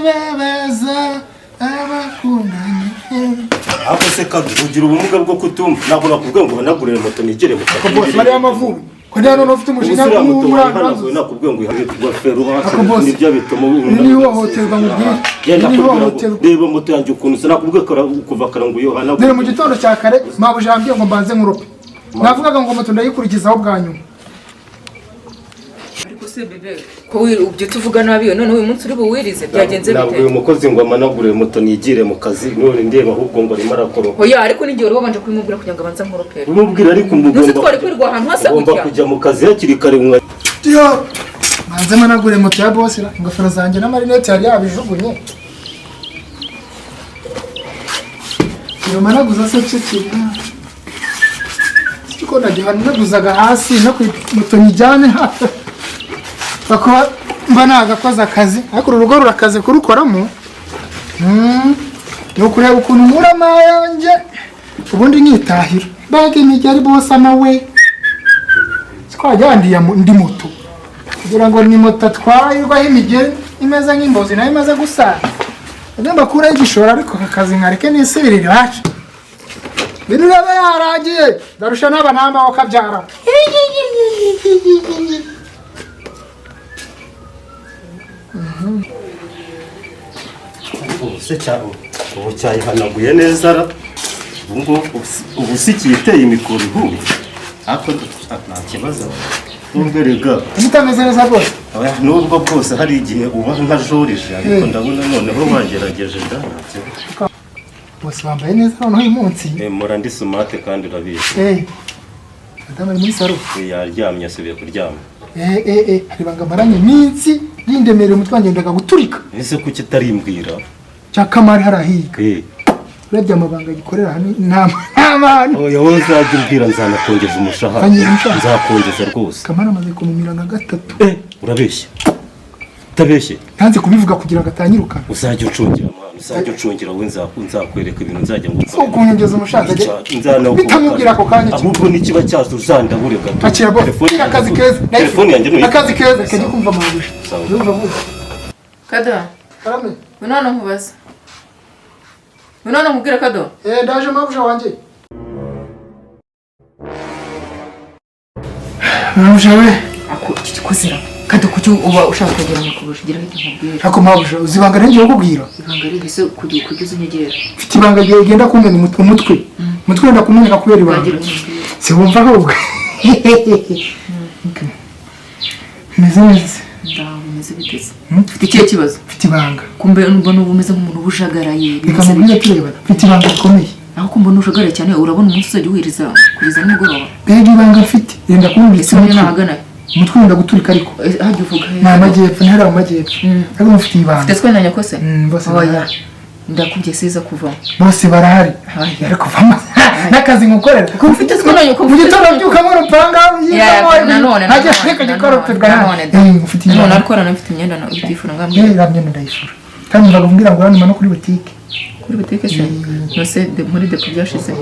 bebeza abakundanye ako se kadugira ubumuga bwo kutumva nabona kubwe ngo banagurire moto nigere mu ko boss bari amavubi ko nda none ufite umujinya w'umurangazo nakubwe ngo ihagirwa fero hasi nibyo bituma ni hohoterwa mu gihe reba moto yanjye ukuntu se nakubwe kuva karangu Yohana dore mu gitondo cya kare mabuje ambye ngo mbanze nkurope navugaga ngo moto ndayikurikizaho bwa nyuma bebe ko ubyo tuvuga nabi none uyu munsi uri buwirize byagenze bite? Ntabwo uyu mukozi ngo amanagure moto nigire mu kazi none ndeba ahubwo ngo arimo arakora. Oya ariko ni gihe urabanje kubimubwira kugira ngo abanza nkoropere. Umubwira ariko umugomba. Twari kwirwa ahantu hasa gutya. Kujya mu kazi hakiri kare umwe. Yo manze managure moto ya boss ra ingofero zanjye na marinette yari yabijugunye. Iyo managuza se ceceka. Siko naguzaga hasi no ku moto nijyane hafi. Bakora mbana agakoza akazi ariko urugo rurakaze kurukoramo no kureba ukuntu murama yanjye ubundi nkitahira bage nijyari boss amawe twajyandiye ndi moto kugira ngo ni moto twayirwaho imigeri imeze nk'imbozi nayo imaze gusara agomba kura igishora ariko akazi nkareke nisubirire wacu bintu raba yaragiye darusha n'abanamba wakabyara Se cyabo ubu cyayihanaguye neza ra ubwo ubusikiye iteye imikoro ihu ako nta kibazo umberega utameze neza rwose nubwo bwose hari igihe uba nka Jorije ariko ndabona noneho wagerageje bose bambaye neza noneho uyu munsi mura ndi smart kandi urabizi madame ari muri salo yaryamye asubiye kuryama hari banga maranye iminsi yindemere umutwe ngendaga guturika ese kuki tarimbwira cyakamari harahiga urabye amabanga gikorera hano n'amana oya wowe uzajya nzanakongeza umushahara nzakongeza rwose kamara amaze kumumira na gatatu urabeshya utabeshye ntanze kubivuga kugira ngo atanyirukana uzajya ucungira we nzakwereka ibintu nzajya ngo ukunyongeza umushahara bitamubwira ako kanya ahubwo nikiba cyazo uzandabure gato akira bo akazi keza telefone yanjye ni akazi keza kajya kumva amabuje kada karame none nkubaza none nkubwira kado ndaje mabuje wanjye mabuje we ako kikuzira kado kucyo uba ushaka kugera mu kubuje gira bita nkubwira ako mabuje uzibanga ngiye kukubwira ibanga rihise kugeza unyegera mfite ibanga genda kumena umutwe ndakumenyeka kubera ibanga se wumva ahubwo meze neza ndameze biteze mfite ikihe kibazo mfite ibanga kumbe mbona ubumeze nk'umuntu ubujagaraye reka mubwire tureba mfite ibanga rikomeye aho kumbe n'ujagaraye cyane urabona umunsi uzajya wiriza kugeza nimugoroba mbega ibanga mfite yenda kumbitse umutwe wenda guturika ariko hajya uvuga ni amajyepfo ntihari mu majyepfo ariko mufite ibanga ufite twe na nyakose bose barahari ndakubye siza kuvamo bose barahari yari kuvamo n'akazi ngukorera kuko ufite twe na nyakose mu gitondo byuka mu rupanga none hajya reka gikoroperwa ufite none ariko rana mfite imyenda na utifura ngambye myenda ndayifura kandi mvaga mbwira ngo hano kuri butike se nose muri depo byashize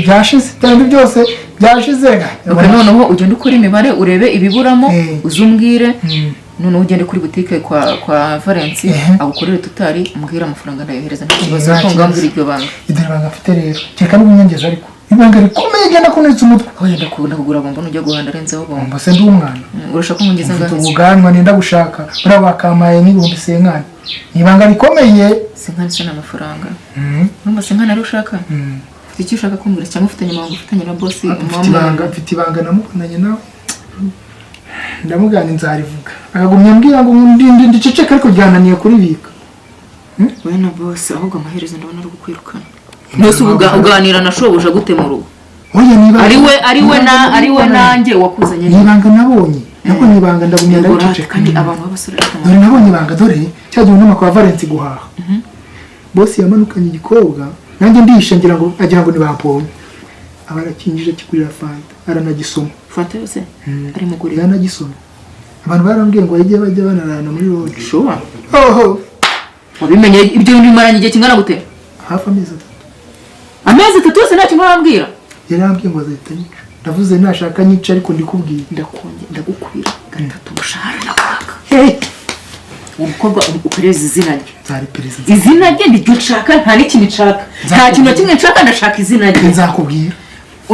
byashize kandi byose byashize noneho ugenda ukora imibare urebe ibiburamo uzumbwire none ugende kuri butike kwa Valence agukorere tutari umbwira amafaranga ndayohereza n'ikibazo ko ngambira iryo banga idere banga afite rero cyeka n'ubunyengeza ariko ibanga rikomeye genda kunitsa umutwe yenda kugura bombo nujya guhanda renzeho bombo se ndi umwana urashaka kungeza ngaho ubuganwa nenda gushaka urabakamaye n'ibihumbi senkani ibanga rikomeye senkani se n'amafaranga numva senkani ari ushaka ufite icyo ushaka kumbwira cyangwa ufitanye amabanga ufitanye na boss mfite ibanga namukundanye nawe ndamugana inzarivuga akagumya mbwira ngo ndi ceceka ariko ryananiye kuribika we na boss ahubwo amaherezo ndabona ari gukwirukana nose uganira na shobuja gute mu rugo ari we nanjye wakuzanye nibanga nabonye nako nibanga ndagumya ndaceceka kandi abantu b'abasore dore nabonye ibanga dore cyagiye umuntu kwa Valence guhaha boss yamanukanye igikobwa nanjye ndihisha ngira ngo agira ngo nibapomye abarakinjije kigurira fanta aranagisoma fanta yose ari mugurira aranagisoma abantu barambwiye ngo yagiye bajya banarana muri road showa wabimenye ibyo bimaranye igihe kingana gute hafi amezi 3 yose nta kintu arambwira yarambwiye ngo azahita nyica ndavuze nashaka nyica ariko ndikubwiye ndagukubira gatatu mushahara nakwaka umukobwa upereza izina rye. Nzari perezida. Izina rye niryo nshaka, nta n'ikintu nshaka. Nta kintu na kimwe nshaka, ndashaka izina rye. Nzakubwira.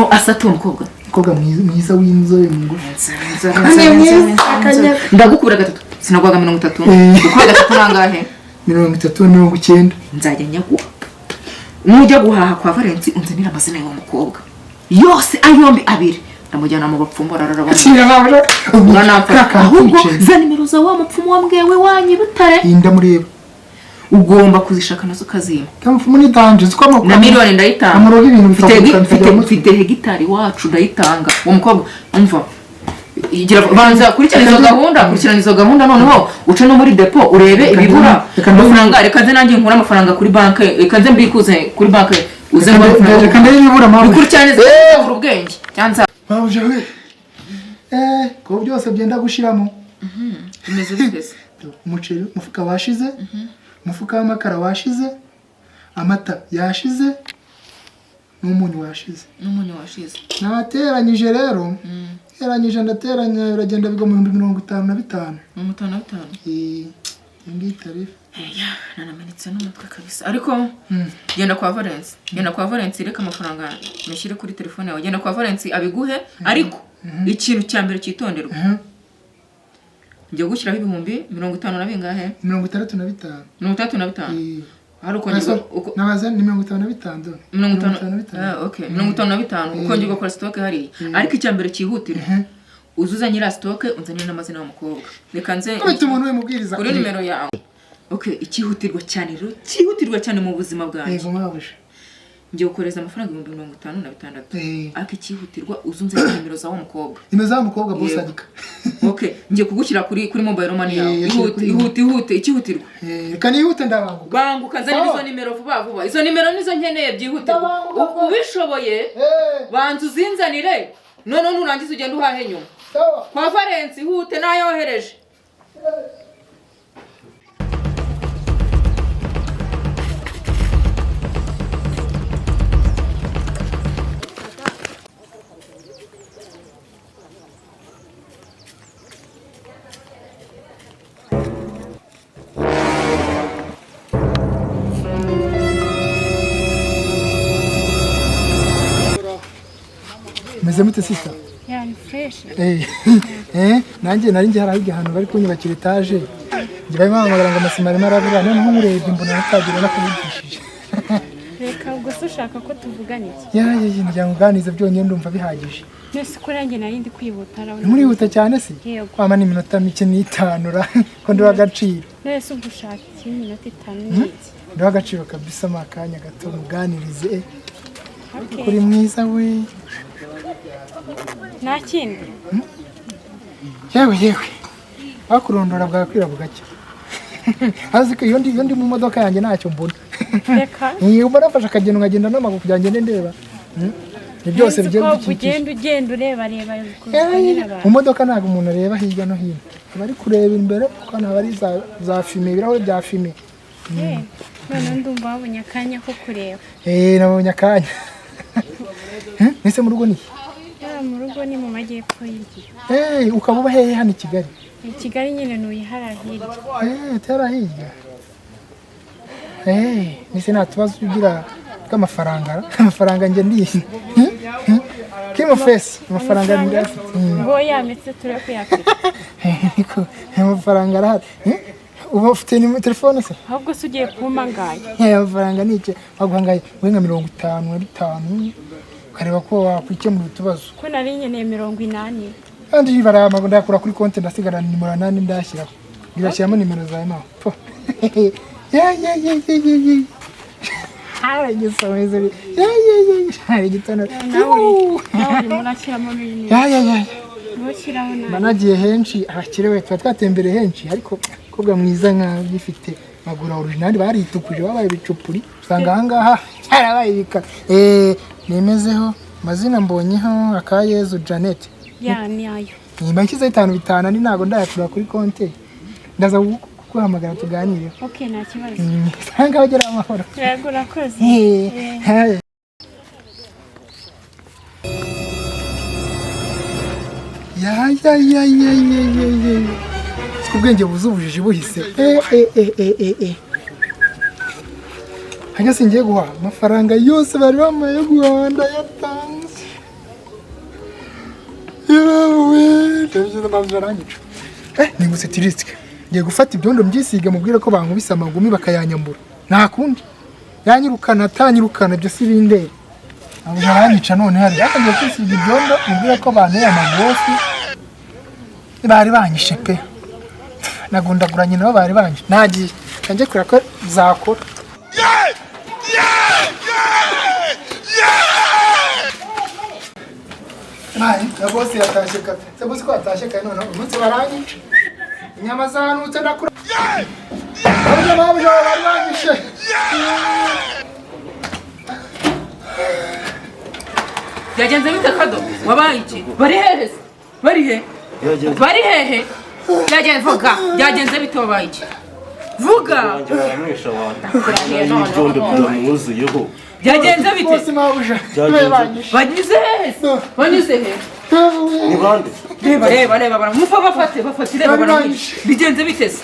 Asatu umukobwa. Umukobwa mwiza w'inzobe ngufi. Ndagukubira 3. Sinagwaga 30. Uko 3 nangahe? 30 Nzajya nyaguha. Nujya guhaha kwa Valence unzanira amazina y'uwo mukobwa. Yose ayombi abiri. Ndamujyana mu bapfumu barararabona. Ahubwo za nimero za wa mupfumu wambwewe wanyi Butare. Ndamureba. Ugomba kuzishaka nazo kazima. Kamupfumu ni danje ziko na miliyoni ndayitanga. Amuroga ibintu mfite hegitari wacu ndayitanga. Uwo mukobwa umva igira banza kurikirana izo gahunda noneho uce no muri depo urebe ibibura amafaranga reka nze nanjye nkura amafaranga kuri banke reka nze mbikuze kuri banke uze ngo reka ndebe ibibura mpamvu bikurikirane ubwenge cyanza baje we ko byose byenda gushiramo imeze bigeze umuceri mufuka washize mufuka w'amakara washize amata yashize n'umunyu washize nateranyije rero Eranyije ndateranya uragenda bigo mu 50,55. 55. Ngi tarifa. Nanamenetse n'umutwe kabisa. Ariko genda kwa Valence. Genda kwa Valence reka amafaranga mushyire kuri telefone yawe. Genda kwa Valence abiguhe ariko ikintu cya mbere cyitonderwa. Ngiye gushyiraho ibihumbi 50 na bingahe? 65. 65. Haruko nabaza ni 55. 55. Okay. 55 uko ngiye gukora stock hari. Ariko icyambere cyihutirwa. Uzuza nyira stock unzanira n'amazina y'umukobwa. Reka nze Kubita umuntu wemubwiriza kuri nimero yawe. Okay, ikihutirwa cyane rero. Cyihutirwa cyane mu buzima bwanjye. Yego mwabuje. Ngiye gukoreza amafaranga 56. Ariko ikihutirwa uzunze nimero za umukobwa. Nimero za umukobwa boss adika. Okay, ngiye kugushyira kuri mobile money yawe. Ihute ikihutirwa. Reka nihute ndabanguka. Banguka nzanira izo nimero vuba. Izo nimero nizo nkeneye byihutirwa. Ubishoboye banzu zinzanire. None nurangiza ugenda uhahe nyuma. Kwa Valence ihute nayohereje. Meze mute sister? Yani fresh. Nanjye nari ngiye harahiga ahantu bari kunyubakira etage. Ngira impamagara ngo amasima arimo arabura none nk'umurebye mbona natagira nakuvugishije. Reka ubwo se ushaka ko tuvugana iki? Ngira ngo uganize byonyine ndumva bihagije. Nese ko nanjye nari ndi kwihuta rawe. Muri huta cyane se? Kwama ni minota mike n'itanura ko ndi wagaciro. Nese ubwo ushaka iki minota 5 n'iki? Ndi wagaciro kabisa makanya gato muganirize. Kuri mwiza we. Nta kindi. Yewe. Bakurondora bwakwira bugacya. Azi ko iyo ndi mu modoka yanjye ntacyo mbona. Reka. Iyo barafasha akagenda ngagenda n'amaguru kujyanye ndeba. Ni byose ugenda ureba mu modoka ntabwo umuntu areba hirya no hino. Bari kureba imbere kuko ntabari za fime ibirahure bya fime. None ndumva wabonye akanya ko kureba. Nabonye akanya. Nese mu rugo ni? Mu rugo ni mu majyepfo y'Igihugu. Ukaba uba hehe hano i Kigali? I Kigali nyine nuyihara hirya. Tera hirya. Nese nta tubazo ugira bw'amafaranga. Amafaranga njye ndiye. Kimo face amafaranga ndi afite. Ngo yametse ture kuyafite. Amafaranga arahari. Uba ufite ni telefone se? Ahubwo se ugiye kumpa ngaye. Amafaranga ni iki? Baguhangaye wenga 55 kareba ko wakwikemura utubazo. Ko nari nkeneye 80. Kandi barama ndakura kuri konti ndasigara nimero 8 ndashyiraho. Ndirashyiramo nimero zawe nawe. Ara gisomeze. Hari gitano. Nawe murashyiramo ibintu. Mushyiraho nawe. Banagiye henshi ahakirewe twatembere henshi ariko kobwa mwiza nka gifite magura original baritukuje babaye bicupuri usanga ahangaha cyarabaye bika nemezeho mazina mbonyeho akayezu Janet ni ayo nimba nshyize 5 ari ntago ndayakura kuri konti ndaza kuguhamagara tuganire. Okay nta kibazo. Sanga bagera amahoro. Yego urakoze. ko ubwenge buza ubujiji buhise hanyuma singiye guha amafaranga yose bari bamaye guhaha ndayatanze yewe ndabigize mpamvu baranyica ningutse tirisike ngiye gufata ibyondo mbyisiga mubwire ko bankubise amagumi bakayanyambura nta kundi yanyirukana atanyirukana ibyo si bindera ntabwo baranyica none hari yatangiye kwisiga ibyondo mubwire ko banteye amagofi bari banyishe pe nagundaguranye nabo bari banyishe nagiye kanjye kureba ko zakora na bosi yatashye kare se bosi ko yatashye kare none umunsi baranyica inyama zanutse ndakura babuja bari banyishe byagenze bite Kado wabaye iki bari hehe bari hehe byagenze vuga byagenze bite wabaye iki vuga baramwisha abantu byuzuyeho byagenze bite bosi mabuja banyuze hehe ni bande reba mufa bafatire bigenze bite se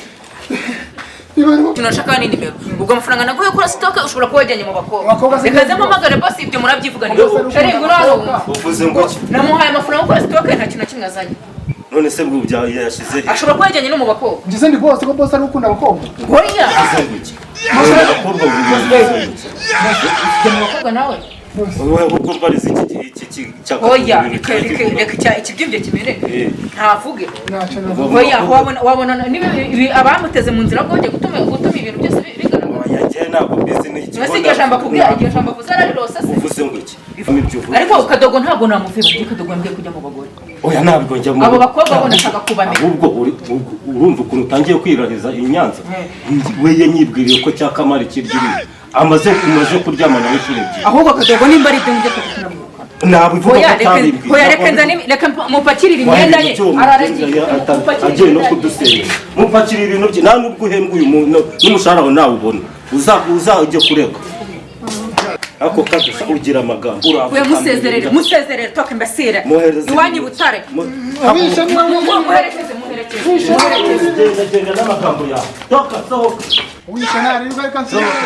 tunashaka nini mbere ubwo amafaranga naguye kuri stock ushobora kuba wajyanye mu bakobwa reka mpamagare boss ibyo murabyivuganira sharingo raro uvuze ngo ki namuhaye amafaranga kuri stock nta kintu na kimwe azanye none se bwo yashize he ashobora kuba yajyanye no mu bakobwa ngize ndi boss ko boss ari ukunda abakobwa oya abakobwa mu bakobwa nawe wowe ubwo barize iki oya reka ikibyimvye kimere ntavuge ntacyo oya wabona nibi abamuteze mu nzira bwo gutuma ibintu byose bigaragara yagiye ntabwo mbizi n'iki nasi igihe shamba kubwira igihe shamba kuzara rose se uvuze ngo iki ibyo uvuze ariko Kadogo ntabwo namuviba ndi Kadogo yambwiye kujya mu bagore oya ntabwo njya mu abo bakobwa bo nashaka kubamenya ahubwo urumva ukuntu utangiye kwirariza inyanza we yanyibwiriye ko cya kamari kiryiri amaze kuryamana n'ishuri ebyiri ahubwo Kadogo nimba ari ibyo njye kugira nabivuga ko atabibwiye oya reka mupakirire imyenda ye araragiye agiye no kudusenya mupakirire ibintu bye nta nubwo uhembwa uyu muntu n'umushahara wawe nawubona uzajye kurega ako kadusha ugira amagambo we musezerere toke mbasire iwanyu butare abisha muherekeze genda n'amagambo yawe toka sohoka wisha nari reka nsohoka